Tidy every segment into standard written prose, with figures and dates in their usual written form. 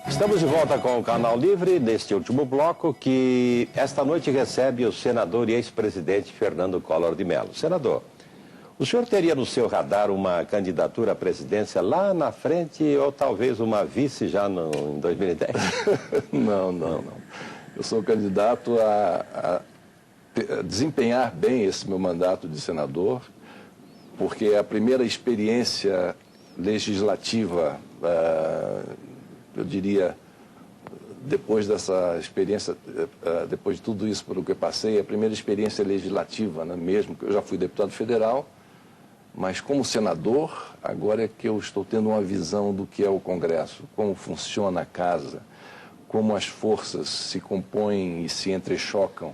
Estamos de volta com o Canal Livre, neste último bloco, que esta noite recebe o senador e ex-presidente Fernando Collor de Mello. Senador, o senhor teria no seu radar uma candidatura à presidência lá na frente ou talvez uma vice já em 2010? Não. Eu sou candidato a desempenhar bem esse meu mandato de senador, porque é a primeira experiência legislativa, eu diria, depois dessa experiência, depois de tudo isso por o que eu passei, a primeira experiência legislativa, né, mesmo que eu já fui deputado federal, mas como senador, agora é que eu estou tendo uma visão do que é o Congresso, como funciona a casa, como as forças se compõem e se entrechocam.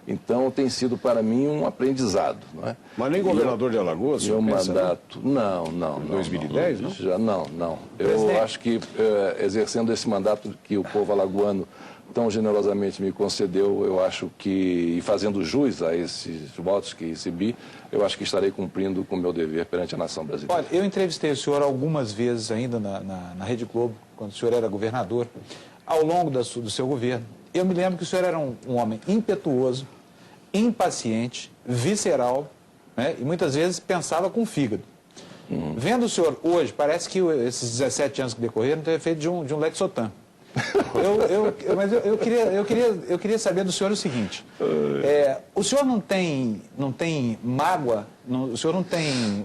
Então, tem sido para mim um aprendizado, não é? Mas nem governador de Alagoas, meu mandato, não. 2010, não? Já não. Eu acho que, exercendo esse mandato que o povo alagoano tão generosamente me concedeu, eu acho que, e fazendo jus a esses votos que recebi, eu acho que estarei cumprindo com o meu dever perante a nação brasileira. Olha, eu entrevistei o senhor algumas vezes ainda na Rede Globo, quando o senhor era governador, ao longo do seu governo. Eu me lembro que o senhor era um homem impetuoso, impaciente, visceral, né? E muitas vezes pensava com o fígado. Vendo o senhor hoje, parece que esses 17 anos que decorreram teve feito de um Lexotan. Mas eu queria saber do senhor o seguinte, o senhor não tem mágoa, o senhor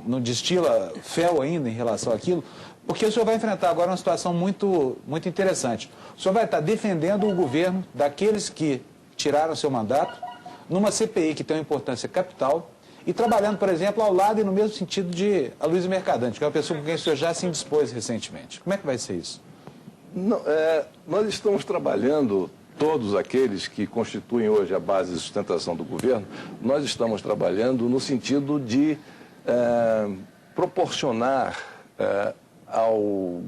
não destila fel ainda em relação àquilo, porque o senhor vai enfrentar agora uma situação muito interessante. O senhor vai estar defendendo o governo daqueles que tiraram o seu mandato, numa CPI que tem uma importância capital, e trabalhando, por exemplo, ao lado e no mesmo sentido de Aloysio Mercadante, que é uma pessoa com quem o senhor já se indispôs recentemente. Como é que vai ser isso? Não, nós estamos trabalhando, todos aqueles que constituem hoje a base de sustentação do governo, nós estamos trabalhando no sentido de proporcionar ao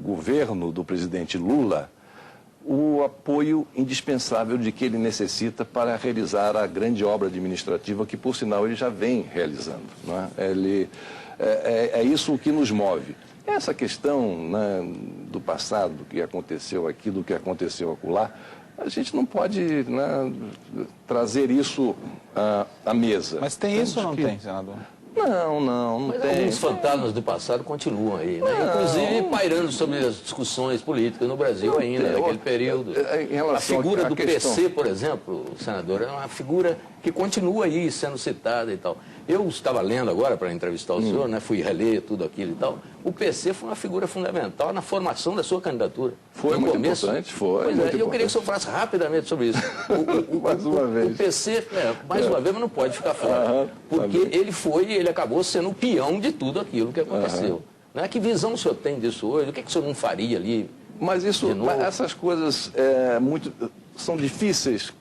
governo do presidente Lula o apoio indispensável de que ele necessita para realizar a grande obra administrativa que, por sinal, ele já vem realizando. Não é? É isso o que nos move. Essa questão, né, do passado, do que aconteceu aqui, do que aconteceu acolá, a gente não pode, né, trazer isso à mesa. Mas tem isso ou não tem, senador? Não Mas tem. alguns fantasmas do passado continuam aí, né? Inclusive pairando sobre as discussões políticas no Brasil ainda, naquele período. A figura do PC, por exemplo, senador, é uma figura que continua aí sendo citada e tal. Eu estava lendo agora para entrevistar o senhor, né? Fui reler tudo aquilo e tal. O PC foi uma figura fundamental na formação da sua candidatura. Foi muito importante, foi. Pois é, eu queria que o senhor falasse rapidamente sobre isso. Mais uma vez. O PC, mais uma vez, mas não pode ficar fora. Porque ele acabou sendo o peão de tudo aquilo que aconteceu. Né? Que visão o senhor tem disso hoje? O que o senhor não faria ali? Mas essas coisas são difíceis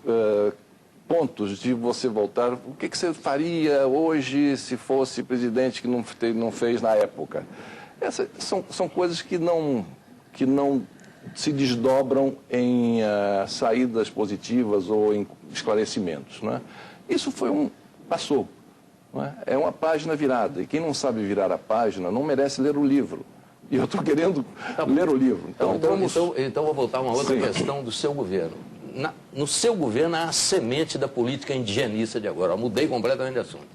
pontos de você voltar. O que você faria hoje se fosse presidente que não fez na época? Essas são coisas que não se desdobram em saídas positivas ou em esclarecimentos. Né? Isso passou. Não é? É uma página virada. E quem não sabe virar a página não merece ler o livro. E eu estou querendo ler o livro. Então vou voltar a uma outra questão do seu governo. No seu governo há a semente da política indigenista de agora. Eu mudei completamente de assunto.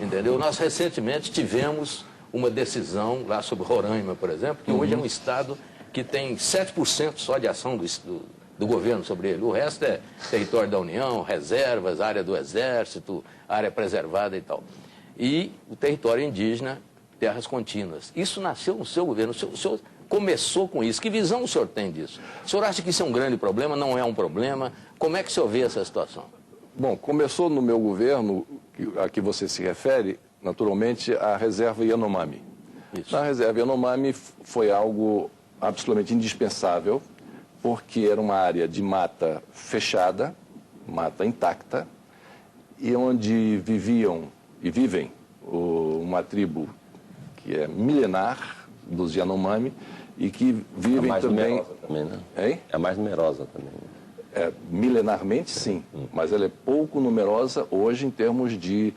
Entendeu? Nós recentemente tivemos uma decisão lá sobre Roraima, por exemplo, que hoje é um estado que tem 7% só de ação do governo sobre ele. O resto é território da União, reservas, área do Exército, área preservada e tal. E o território indígena, terras contínuas. Isso nasceu no seu governo. O senhor começou com isso. Que visão o senhor tem disso? O senhor acha que isso é um grande problema? Não é um problema? Como é que o senhor vê essa situação? Bom, começou no meu governo, a que você se refere, naturalmente, a reserva Yanomami. Isso. A reserva Yanomami foi algo absolutamente indispensável, porque era uma área de mata fechada, mata intacta, e onde viviam e vivem uma tribo que é milenar dos Yanomami e que vivem mais também... numerosa também, né? Hein? É mais numerosa também. Milenarmente, sim, mas ela é pouco numerosa hoje em termos de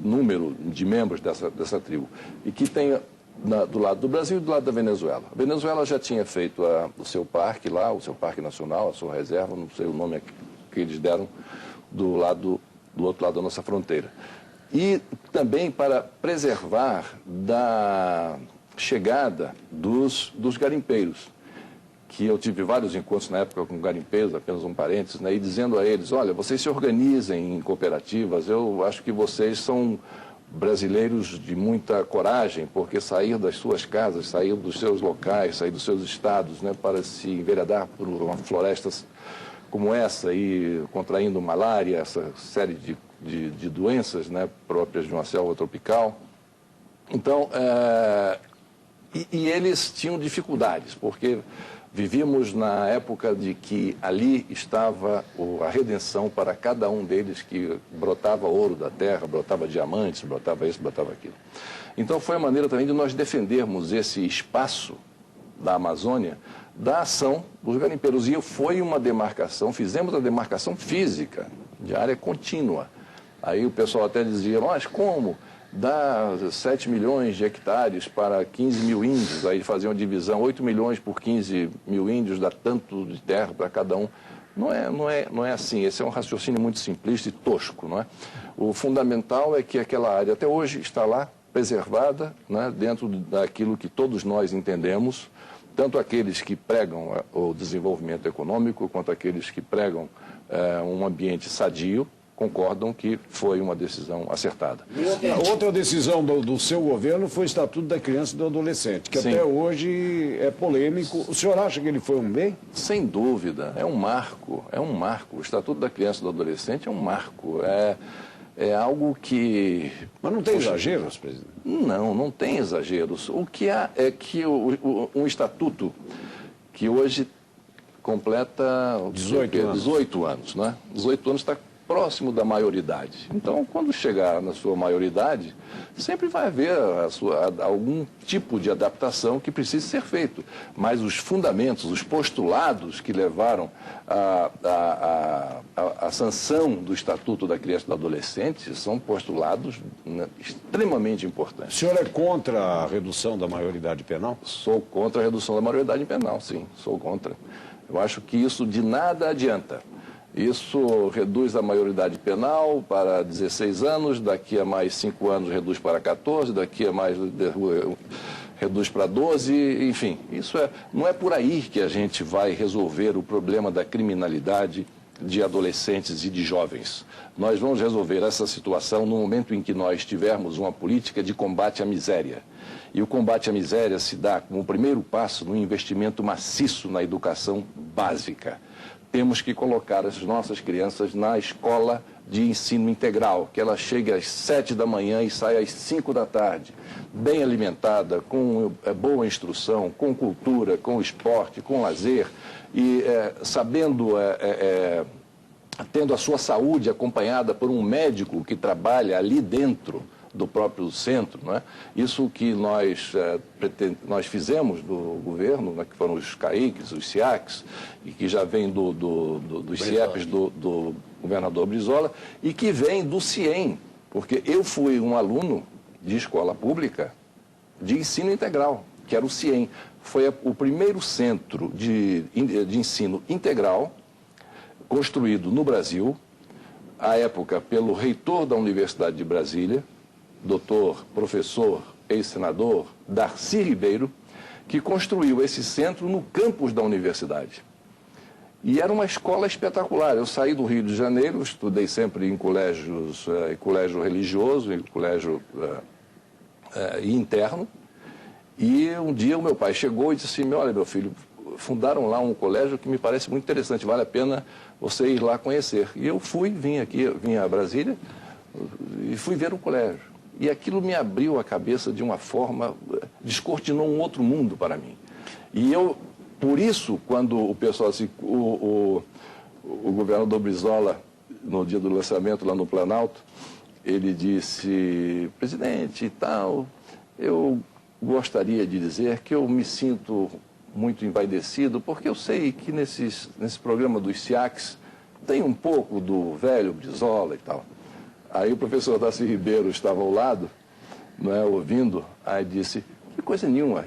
número de membros dessa tribo. E que tem do lado do Brasil e do lado da Venezuela. A Venezuela já tinha feito o seu parque lá, o seu parque nacional, a sua reserva, não sei o nome que eles deram, do outro lado da nossa fronteira. E também para preservar da chegada dos garimpeiros, que eu tive vários encontros na época com garimpeiros, apenas um parênteses, né, e dizendo a eles, olha, vocês se organizem em cooperativas, eu acho que vocês são brasileiros de muita coragem, porque sair das suas casas, sair dos seus locais, sair dos seus estados, né, para se enveredar por uma floresta como essa e contraindo malária, essa série de doenças, né, próprias de uma selva tropical. Então, e eles tinham dificuldades, porque vivíamos na época de que ali estava a redenção para cada um deles, que brotava ouro da terra, brotava diamantes, brotava isso, brotava aquilo. Então foi a maneira também de nós defendermos esse espaço da Amazônia da ação dos garimpeiros. E foi uma demarcação, fizemos a demarcação física, de área contínua. Aí o pessoal até dizia, mas como? Dá 7 milhões de hectares para 15 mil índios, aí faziam a divisão, 8 milhões por 15 mil índios, dá tanto de terra para cada um. Não é assim, esse é um raciocínio muito simplista e tosco, não é? O fundamental é que aquela área até hoje está lá, preservada, né, dentro daquilo que todos nós entendemos, tanto aqueles que pregam o desenvolvimento econômico, quanto aqueles que pregam um ambiente sadio, concordam que foi uma decisão acertada. Outra decisão do seu governo foi o Estatuto da Criança e do Adolescente, que Sim. Até hoje é polêmico. O senhor acha que ele foi um bem? Sem dúvida, é um marco, é um marco. O Estatuto da Criança e do Adolescente é um marco, é algo que... Mas não tem exageros, presidente? Não tem exageros. O que há é que um estatuto que hoje completa 18 anos, né? 18 anos está próximo da maioridade. Então, quando chegar na sua maioridade, sempre vai haver algum tipo de adaptação que precise ser feito. Mas os fundamentos, os postulados que levaram à sanção do Estatuto da Criança e do Adolescente são postulados, né, extremamente importantes. O senhor é contra a redução da maioridade penal? Sou contra a redução da maioridade penal, sim, sou contra. Eu acho que isso de nada adianta. Isso reduz a maioridade penal para 16 anos, daqui a mais 5 anos reduz para 14, daqui a mais reduz para 12, enfim. Não é por aí que a gente vai resolver o problema da criminalidade de adolescentes e de jovens. Nós vamos resolver essa situação no momento em que nós tivermos uma política de combate à miséria. E o combate à miséria se dá como primeiro passo no investimento maciço na educação básica. Temos que colocar as nossas crianças na escola de ensino integral, que ela chegue às 7 da manhã e saia às 5 da tarde, bem alimentada, com boa instrução, com cultura, com esporte, com lazer, e tendo a sua saúde acompanhada por um médico que trabalha ali dentro do próprio centro, não é? Isso que nós fizemos do governo, né, que foram os CAICs, os SIACs, e que já vem dos CIEPs do governador Brizola, e que vem do CIEM, porque eu fui um aluno de escola pública de ensino integral, que era o CIEM. Foi o primeiro centro de ensino integral construído no Brasil, à época pelo reitor da Universidade de Brasília, doutor, professor, ex-senador Darcy Ribeiro, que construiu esse centro no campus da universidade. E era uma escola espetacular. Eu saí do Rio de Janeiro, estudei sempre em colégio religioso, em colégio interno, e um dia o meu pai chegou e disse assim, olha, meu filho, fundaram lá um colégio que me parece muito interessante, vale a pena você ir lá conhecer. E eu vim a Brasília e fui ver o colégio. E aquilo me abriu a cabeça de uma forma, descortinou um outro mundo para mim. E por isso, quando o pessoal, assim, o governador Brizola, no dia do lançamento lá no Planalto, ele disse, presidente e tal, eu gostaria de dizer que eu me sinto muito envaidecido, porque eu sei que nesse programa dos SIACs tem um pouco do velho Brizola e tal. Aí o professor Darcy Ribeiro estava ao lado, não é, ouvindo, aí disse, Que coisa nenhuma.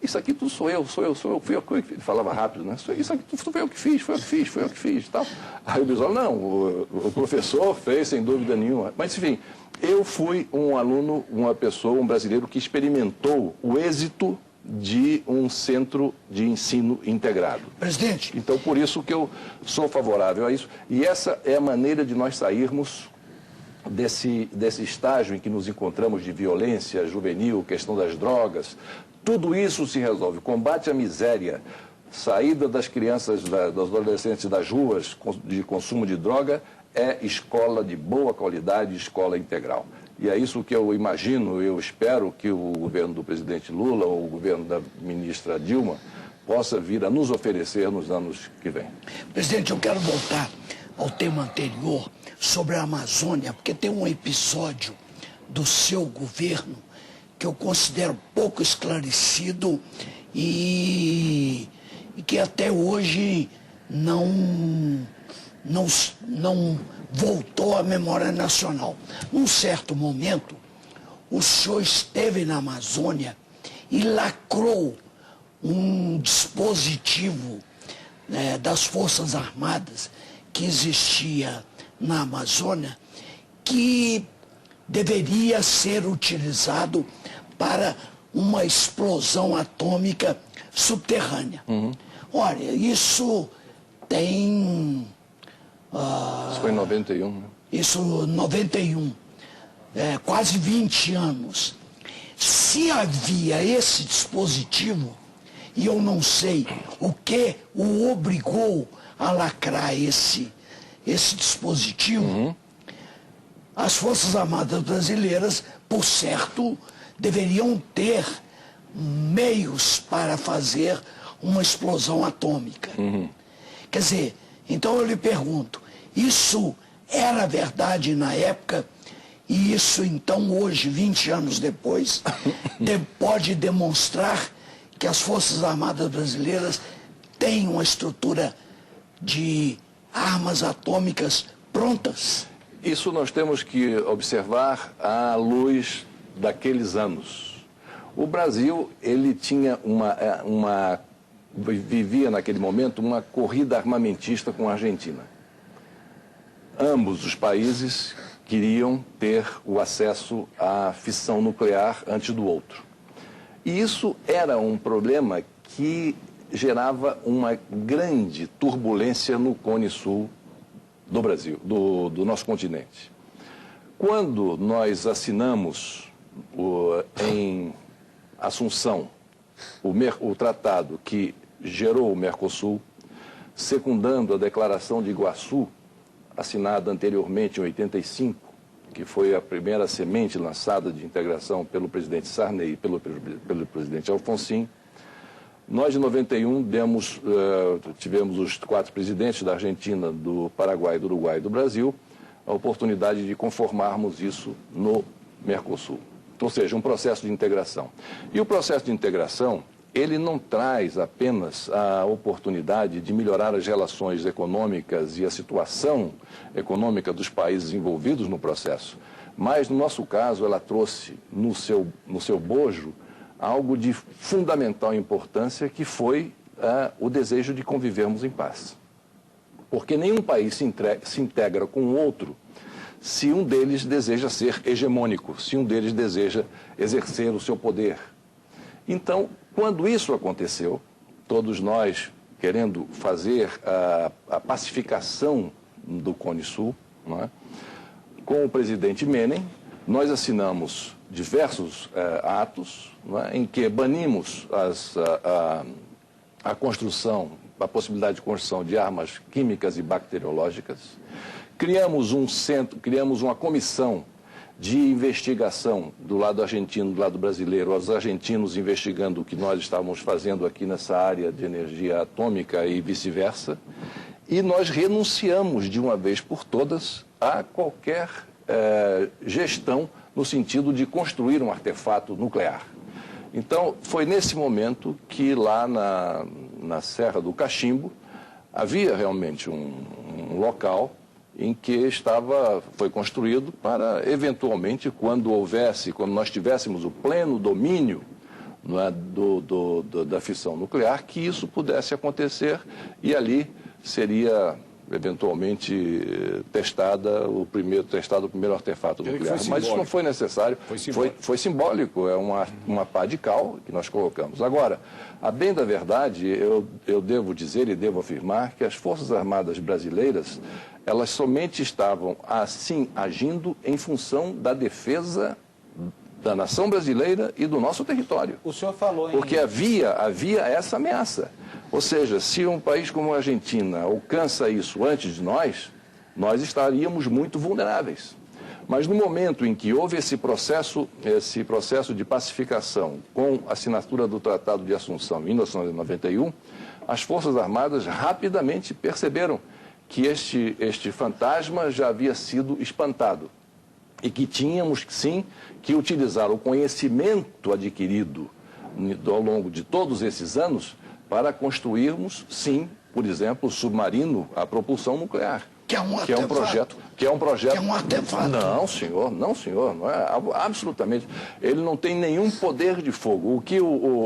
Isso aqui tudo sou eu, fui eu que ele falava rápido, né? Isso aqui tudo foi eu que fiz, foi eu que fiz e tal. Aí o Brizola, não, o professor fez, sem dúvida nenhuma. Mas, enfim, eu fui um aluno, uma pessoa, um brasileiro que experimentou o êxito de um centro de ensino integrado. Presidente. Então, por isso que eu sou favorável a isso. E essa é a maneira de nós sairmos desse estágio em que nos encontramos de violência juvenil, questão das drogas. Tudo isso se resolve. Combate à miséria, saída das crianças, dos adolescentes das ruas de consumo de droga, é escola de boa qualidade, escola integral. E é isso que eu imagino, eu espero que o governo do presidente Lula ou o governo da ministra Dilma possa vir a nos oferecer nos anos que vêm. Presidente, eu quero voltar ao tema anterior sobre a Amazônia, porque tem um episódio do seu governo que eu considero pouco esclarecido e que até hoje não voltou à memória nacional. Num certo momento, o senhor esteve na Amazônia e lacrou um dispositivo das Forças Armadas que existia na Amazônia, que deveria ser utilizado para uma explosão atômica subterrânea. Olha, isso tem... Isso foi em 91, né? Isso, 91. Quase 20 anos. Se havia esse dispositivo, e eu não sei o que o obrigou a lacrar esse dispositivo, as Forças Armadas brasileiras, por certo, deveriam ter meios para fazer uma explosão atômica. Quer dizer, então eu lhe pergunto, isso era verdade na época e isso então hoje, 20 anos depois, pode demonstrar que as Forças Armadas brasileiras têm uma estrutura de armas atômicas prontas? Isso nós temos que observar à luz daqueles anos. O Brasil, ele tinha vivia naquele momento uma corrida armamentista com a Argentina. Ambos os países queriam ter o acesso à fissão nuclear antes do outro. E isso era um problema que gerava uma grande turbulência no Cone Sul do Brasil, do nosso continente. Quando nós assinamos em Assunção o tratado que gerou o Mercosul, secundando a Declaração de Iguaçu, assinada anteriormente em 85, que foi a primeira semente lançada de integração pelo presidente Sarney e pelo presidente Alfonsin, nós, em 91, tivemos os 4 presidentes da Argentina, do Paraguai, do Uruguai e do Brasil, a oportunidade de conformarmos isso no Mercosul. Ou seja, um processo de integração. E o processo de integração, ele não traz apenas a oportunidade de melhorar as relações econômicas e a situação econômica dos países envolvidos no processo, mas, no nosso caso, ela trouxe no seu bojo algo de fundamental importância, que foi o desejo de convivermos em paz. Porque nenhum país se integra com o outro se um deles deseja ser hegemônico, se um deles deseja exercer o seu poder. Então, quando isso aconteceu, todos nós querendo fazer a pacificação do Cone Sul, não é? Com o presidente Menem, nós assinamos diversos atos, não é? Em que banimos a construção, a possibilidade de construção de armas químicas e bacteriológicas, criamos um centro, criamos uma comissão de investigação do lado argentino, do lado brasileiro, os argentinos investigando o que nós estávamos fazendo aqui nessa área de energia atômica e vice-versa, e nós renunciamos de uma vez por todas a qualquer gestão no sentido de construir um artefato nuclear. Então, foi nesse momento que lá na Serra do Cachimbo havia realmente um local em que foi construído para, eventualmente, quando nós tivéssemos o pleno domínio não é, da fissão nuclear, que isso pudesse acontecer e ali seria eventualmente testado o primeiro artefato nuclear. Mas isso não foi necessário, foi simbólico, é uma pá de cal que nós colocamos. Agora, a bem da verdade, eu devo dizer e devo afirmar que as Forças Armadas brasileiras, elas somente estavam assim agindo em função da defesa da nação brasileira e do nosso território. O senhor falou em... Porque havia essa ameaça. Ou seja, se um país como a Argentina alcança isso antes de nós estaríamos muito vulneráveis. Mas no momento em que houve esse processo de pacificação com a assinatura do Tratado de Assunção em 1991, as Forças Armadas rapidamente perceberam que este fantasma já havia sido espantado e que tínhamos, sim, que utilizar o conhecimento adquirido ao longo de todos esses anos para construirmos, sim, por exemplo, o submarino a propulsão nuclear. Que é um projeto. Que é um artefato. Não, senhor, não é absolutamente. Ele não tem nenhum poder de fogo.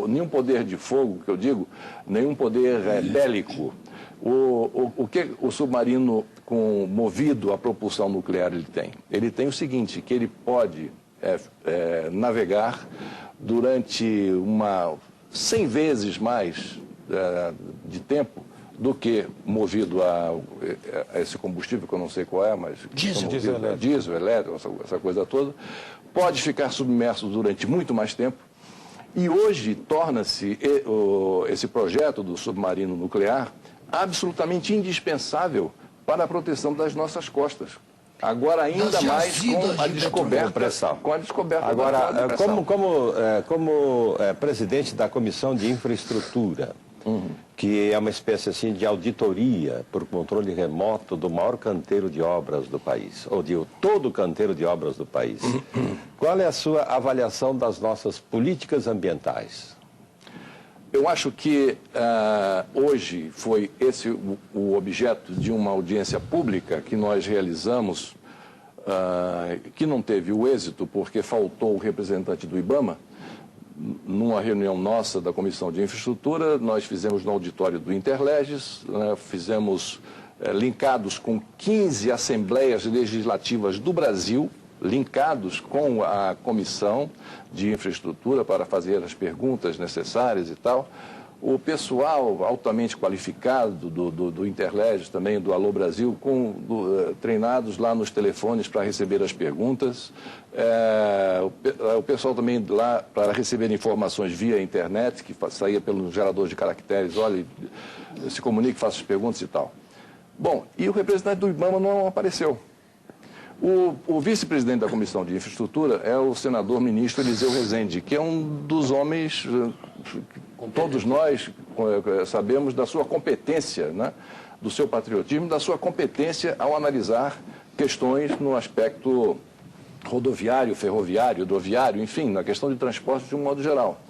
Nenhum poder de fogo, que eu digo, nenhum poder bélico. O que o submarino movido a propulsão nuclear ele tem? Ele tem o seguinte, que ele pode navegar durante 100 vezes mais de tempo do que movido a esse combustível, que eu não sei qual é, mas... Diesel elétrico, essa coisa toda. Pode ficar submerso durante muito mais tempo. E hoje torna-se esse projeto do submarino nuclear absolutamente indispensável para a proteção das nossas costas. Agora, ainda mais com a descoberta. Agora, como presidente da Comissão de Infraestrutura, que é uma espécie assim de auditoria por controle remoto do maior canteiro de obras do país, ou de todo o canteiro de obras do país, qual é a sua avaliação das nossas políticas ambientais? Eu acho que hoje foi esse o objeto de uma audiência pública que nós realizamos, que não teve o êxito porque faltou o representante do IBAMA. Numa reunião nossa da Comissão de Infraestrutura, nós fizemos no auditório do Interleges, fizemos linkados com 15 assembleias legislativas do Brasil, linkados com a Comissão de Infraestrutura para fazer as perguntas necessárias e tal. O pessoal altamente qualificado do Interleges, também do Alô Brasil, treinados lá nos telefones para receber as perguntas. O pessoal também lá para receber informações via internet, que saía pelo gerador de caracteres, olha, se comunique, faça as perguntas e tal. Bom, e o representante do IBAMA não apareceu. O vice-presidente da Comissão de Infraestrutura é o senador ministro Eliseu Rezende, que é um dos homens, todos nós sabemos da sua competência, né, do seu patriotismo, da sua competência ao analisar questões no aspecto rodoviário, ferroviário, hidroviário, enfim, na questão de transporte de um modo geral.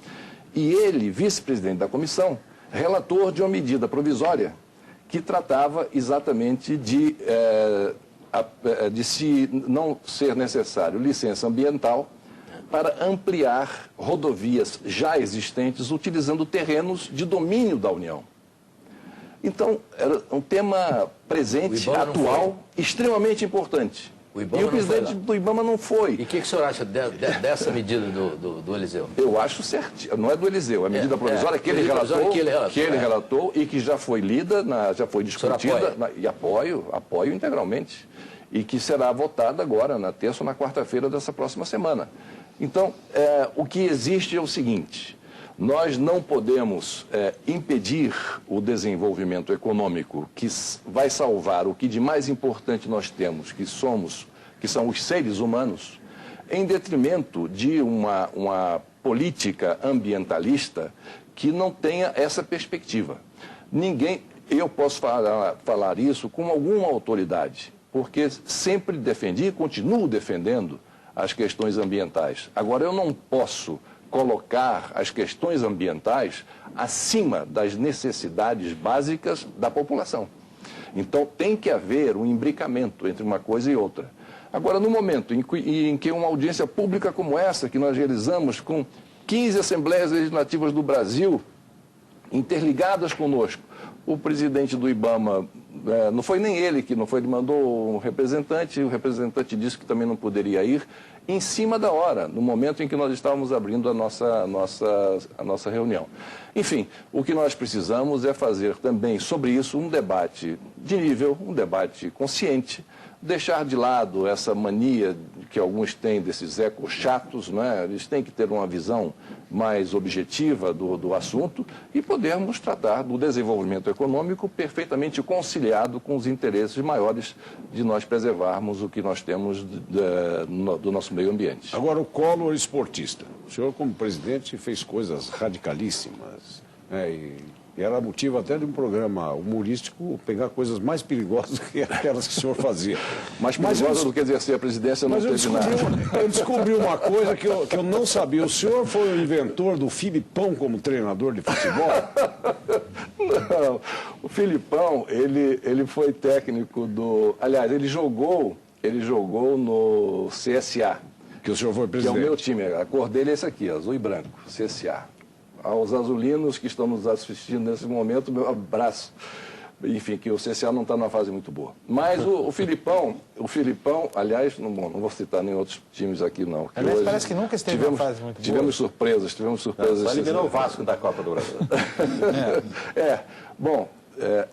E ele, vice-presidente da comissão, relator de uma medida provisória que tratava exatamente de se não ser necessário licença ambiental para ampliar rodovias já existentes utilizando terrenos de domínio da União. Então, era um tema presente, atual, extremamente importante. E o presidente do IBAMA não foi. E o que o senhor acha dessa medida do Eliseu? Eu acho certo. Não é do Eliseu, é a medida provisória que ele relatou e que já foi lida, já foi discutida, e apoio integralmente. E que será votada agora, na terça ou na quarta-feira dessa próxima semana. Então, o que existe é o seguinte: nós não podemos impedir o desenvolvimento econômico que vai salvar o que de mais importante nós temos, que são os seres humanos, em detrimento de uma política ambientalista que não tenha essa perspectiva. Eu posso falar isso com alguma autoridade, porque sempre defendi e continuo defendendo as questões ambientais. Agora, eu não posso colocar as questões ambientais acima das necessidades básicas da população. Então, tem que haver um imbricamento entre uma coisa e outra. Agora, no momento em que uma audiência pública como essa, que nós realizamos com 15 assembleias legislativas do Brasil interligadas conosco. O presidente do IBAMA, não foi nem ele que não foi, ele mandou um representante, o representante disse que também não poderia ir, em cima da hora, no momento em que nós estávamos abrindo a nossa reunião. Enfim, o que nós precisamos é fazer também sobre isso um debate de nível, um debate consciente, deixar de lado essa mania que alguns têm desses ecochatos, né? Eles têm que ter uma visão mais objetiva do assunto e podermos tratar do desenvolvimento econômico perfeitamente conciliado com os interesses maiores de nós preservarmos o que nós temos do nosso meio ambiente. Agora, o Collor esportista. O senhor, como presidente, fez coisas radicalíssimas, né? E era motivo até de um programa humorístico pegar coisas mais perigosas que aquelas que o senhor fazia. Mais perigosa do que exercer a presidência não teve nada. Eu descobri uma coisa que eu não sabia. O senhor foi o inventor do Filipão como treinador de futebol? Não. O Filipão, ele foi técnico do... Aliás, ele jogou no CSA. Que o senhor foi presidente. Que é o meu time. A cor dele é esse aqui, azul e branco, CSA. Aos azulinos que estão nos assistindo nesse momento, meu abraço. Enfim, que o CSA não está numa fase muito boa. Mas o Filipão, aliás, não vou citar nem outros times aqui, não. Aliás, parece que nunca esteve numa fase muito boa. Tivemos surpresas. Só eliminou o Vasco da Copa do Brasil. Bom,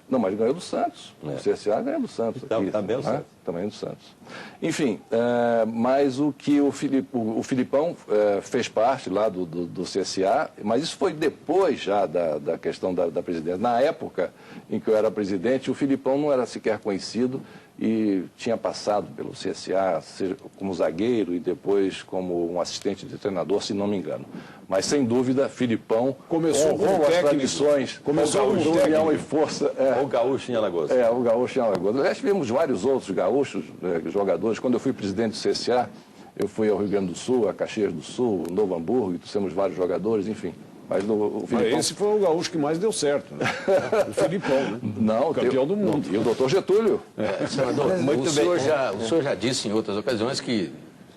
não, mas ganhou do Santos. O CSA ganhou do Santos. Também o Santos. Também do Santos. Enfim, mas o que o Filipão fez parte lá do CSA, mas isso foi depois já da questão da presidência. Na época em que eu era presidente, o Filipão não era sequer conhecido e tinha passado pelo CSA como zagueiro e depois como um assistente de treinador, se não me engano. Mas, sem dúvida, Filipão começou como as tradições, começou como união e força. O gaúcho em Alagoas. O gaúcho em Alagoas. Aliás, tivemos vários outros gaúchos, jogadores. Quando eu fui presidente do CSA, eu fui ao Rio Grande do Sul, a Caxias do Sul, Novo Hamburgo, e trouxemos vários jogadores, enfim. Mas o Filipão... Esse foi o gaúcho que mais deu certo, né? O Filipão, né? Não, campeão do mundo. E o doutor Getúlio. Senador, o senhor já disse em outras ocasiões que,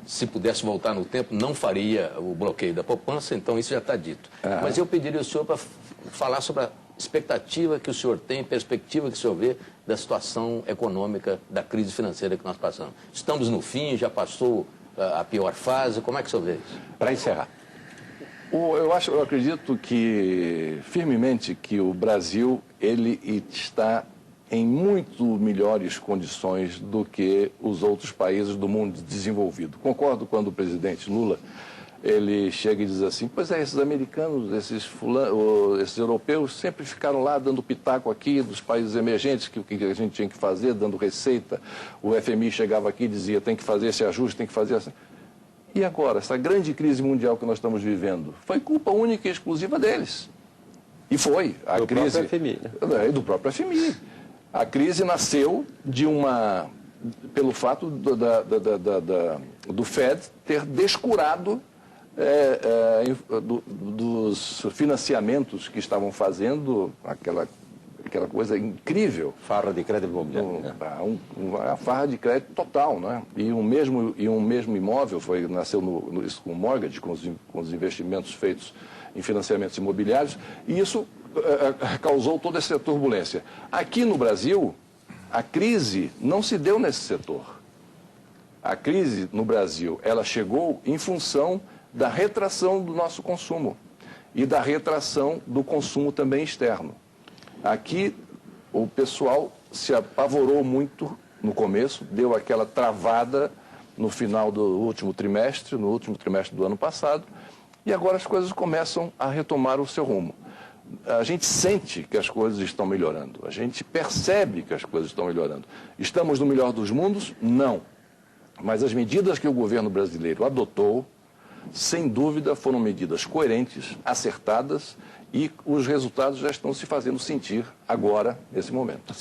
se pudesse voltar no tempo, não faria o bloqueio da poupança, então isso já está dito. Mas eu pediria ao senhor para falar sobre a expectativa que o senhor tem, perspectiva que o senhor vê da situação econômica, da crise financeira que nós passamos. Estamos no fim, já passou a pior fase, como é que o senhor vê isso? Para encerrar. Eu acredito firmemente que o Brasil ele está em muito melhores condições do que os outros países do mundo desenvolvido. Concordo quando o presidente Lula ele chega e diz assim, pois esses americanos, esses europeus sempre ficaram lá dando pitaco aqui dos países emergentes, que o que a gente tinha que fazer, dando receita. O FMI chegava aqui e dizia, tem que fazer esse ajuste, tem que fazer assim. E agora, essa grande crise mundial que nós estamos vivendo, foi culpa única e exclusiva deles. E foi. Do próprio FMI. Do próprio FMI. A crise nasceu pelo fato do Fed ter descurado dos financiamentos que estavam fazendo, aquela coisa incrível. Farra de crédito imobiliário. A farra de crédito total, né? E um mesmo imóvel nasceu com o mortgage, com os investimentos feitos em financiamentos imobiliários, e isso causou toda essa turbulência. Aqui no Brasil, a crise não se deu nesse setor. A crise no Brasil, ela chegou em função da retração do nosso consumo e da retração do consumo também externo. Aqui, o pessoal se apavorou muito no começo, deu aquela travada no final do último trimestre, no último trimestre do ano passado, e agora as coisas começam a retomar o seu rumo. A gente sente que as coisas estão melhorando, a gente percebe que as coisas estão melhorando. Estamos no melhor dos mundos? Não. Mas as medidas que o governo brasileiro adotou, sem dúvida, foram medidas coerentes, acertadas, e os resultados já estão se fazendo sentir agora, nesse momento.